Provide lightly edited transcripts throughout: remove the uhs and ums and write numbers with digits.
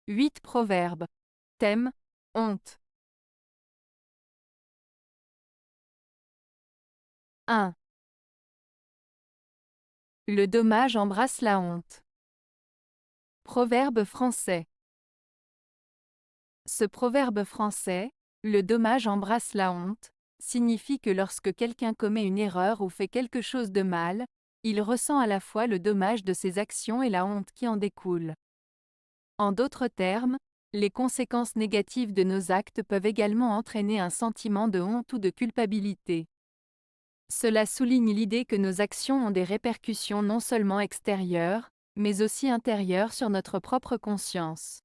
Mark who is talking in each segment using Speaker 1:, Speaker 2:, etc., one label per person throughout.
Speaker 1: 8 proverbes. Thème, honte. 1. Le dommage embrasse la honte. Proverbe français. Ce proverbe français, le dommage embrasse la honte, signifie que lorsque quelqu'un commet une erreur ou fait quelque chose de mal, il ressent à la fois le dommage de ses actions et la honte qui en découle. En d'autres termes, les conséquences négatives de nos actes peuvent également entraîner un sentiment de honte ou de culpabilité. Cela souligne l'idée que nos actions ont des répercussions non seulement extérieures, mais aussi intérieures sur notre propre conscience.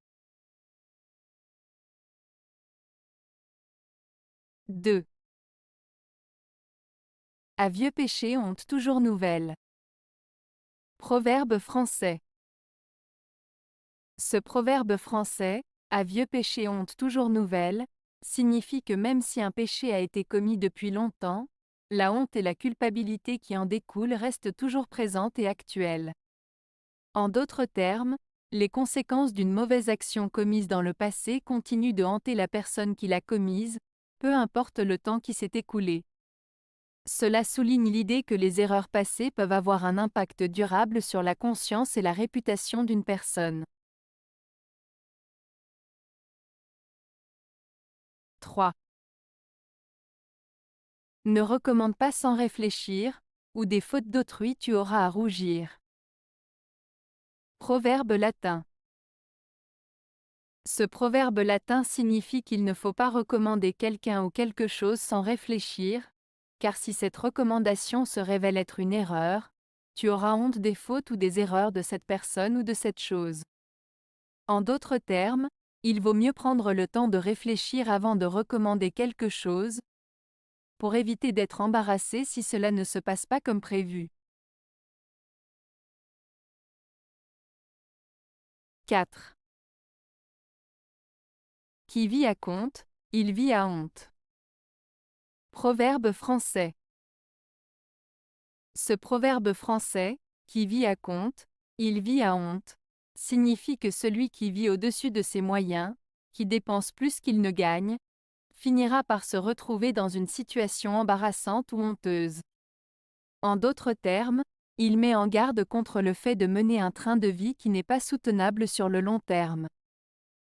Speaker 1: 2. À vieux péché, honte toujours nouvelle. Proverbe français. Ce proverbe français, à vieux péché, honte toujours nouvelle, signifie que même si un péché a été commis depuis longtemps, la honte et la culpabilité qui en découlent restent toujours présentes et actuelles. En d'autres termes, les conséquences d'une mauvaise action commise dans le passé continuent de hanter la personne qui l'a commise, peu importe le temps qui s'est écoulé. Cela souligne l'idée que les erreurs passées peuvent avoir un impact durable sur la conscience et la réputation d'une personne. 3. Ne recommande pas sans réfléchir, ou des fautes d'autrui tu auras à rougir. Proverbe latin. Ce proverbe latin signifie qu'il ne faut pas recommander quelqu'un ou quelque chose sans réfléchir, car si cette recommandation se révèle être une erreur, tu auras honte des fautes ou des erreurs de cette personne ou de cette chose. En d'autres termes, il vaut mieux prendre le temps de réfléchir avant de recommander quelque chose, pour éviter d'être embarrassé si cela ne se passe pas comme prévu. 4. Qui vit à compte, il vit à honte. Proverbe français. Ce proverbe français, qui vit à compte, il vit à honte, signifie que celui qui vit au-dessus de ses moyens, qui dépense plus qu'il ne gagne, finira par se retrouver dans une situation embarrassante ou honteuse. En d'autres termes, il met en garde contre le fait de mener un train de vie qui n'est pas soutenable sur le long terme.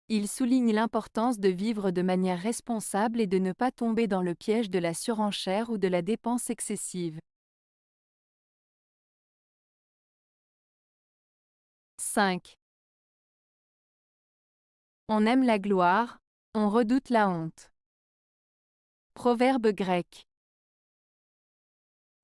Speaker 1: Il souligne l'importance de vivre de manière responsable et de ne pas tomber dans le piège de la surenchère ou de la dépense excessive. 5. On aime la gloire, on redoute la honte. Proverbe grec.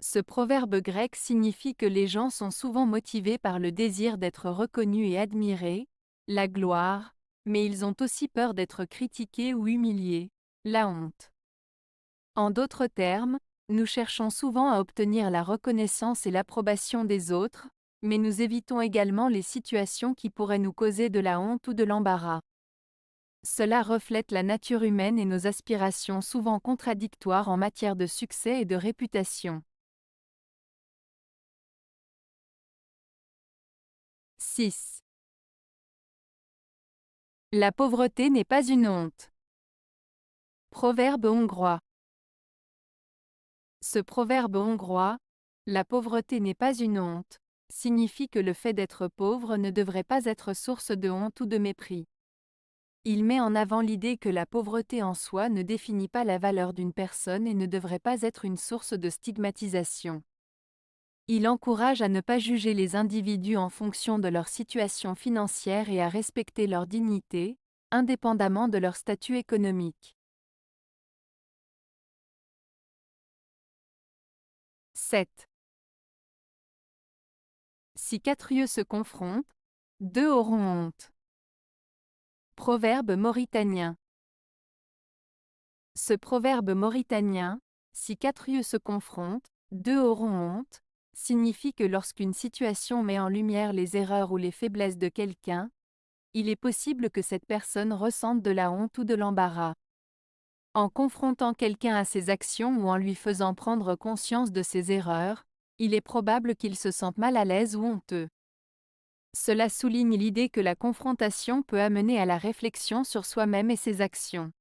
Speaker 1: Ce proverbe grec signifie que les gens sont souvent motivés par le désir d'être reconnus et admirés, la gloire, mais ils ont aussi peur d'être critiqués ou humiliés, la honte. En d'autres termes, nous cherchons souvent à obtenir la reconnaissance et l'approbation des autres, mais nous évitons également les situations qui pourraient nous causer de la honte ou de l'embarras. Cela reflète la nature humaine et nos aspirations souvent contradictoires en matière de succès et de réputation. 6. La pauvreté n'est pas une honte. Proverbe hongrois. Ce proverbe hongrois, la pauvreté n'est pas une honte, signifie que le fait d'être pauvre ne devrait pas être source de honte ou de mépris. Il met en avant l'idée que la pauvreté en soi ne définit pas la valeur d'une personne et ne devrait pas être une source de stigmatisation. Il encourage à ne pas juger les individus en fonction de leur situation financière et à respecter leur dignité, indépendamment de leur statut économique. 7. Si 4 yeux se confrontent, 2 auront honte. Proverbe mauritanien. Ce proverbe mauritanien, si 4 yeux se confrontent, 2 auront honte, signifie que lorsqu'une situation met en lumière les erreurs ou les faiblesses de quelqu'un, il est possible que cette personne ressente de la honte ou de l'embarras. En confrontant quelqu'un à ses actions ou en lui faisant prendre conscience de ses erreurs, il est probable qu'il se sente mal à l'aise ou honteux. Cela souligne l'idée que la confrontation peut amener à la réflexion sur soi-même et ses actions.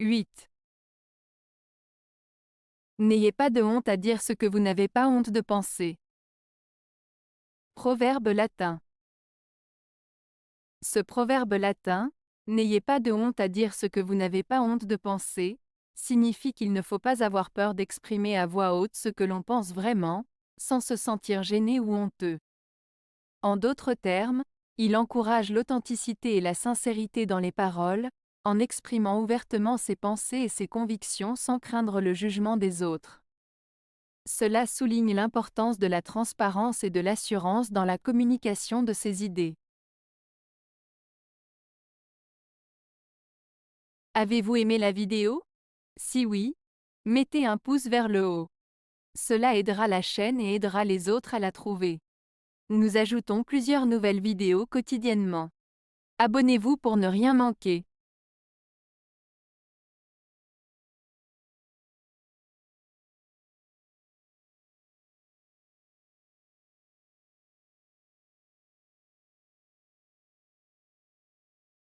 Speaker 1: 8. N'ayez pas de honte à dire ce que vous n'avez pas honte de penser. Proverbe latin. Ce proverbe latin, n'ayez pas de honte à dire ce que vous n'avez pas honte de penser, signifie qu'il ne faut pas avoir peur d'exprimer à voix haute ce que l'on pense vraiment, sans se sentir gêné ou honteux. En d'autres termes, il encourage l'authenticité et la sincérité dans les paroles, en exprimant ouvertement ses pensées et ses convictions sans craindre le jugement des autres. Cela souligne l'importance de la transparence et de l'assurance dans la communication de ses idées. Avez-vous aimé la vidéo? Si oui, mettez un pouce vers le haut. Cela aidera la chaîne et aidera les autres à la trouver. Nous ajoutons plusieurs nouvelles vidéos quotidiennement. Abonnez-vous pour ne rien manquer.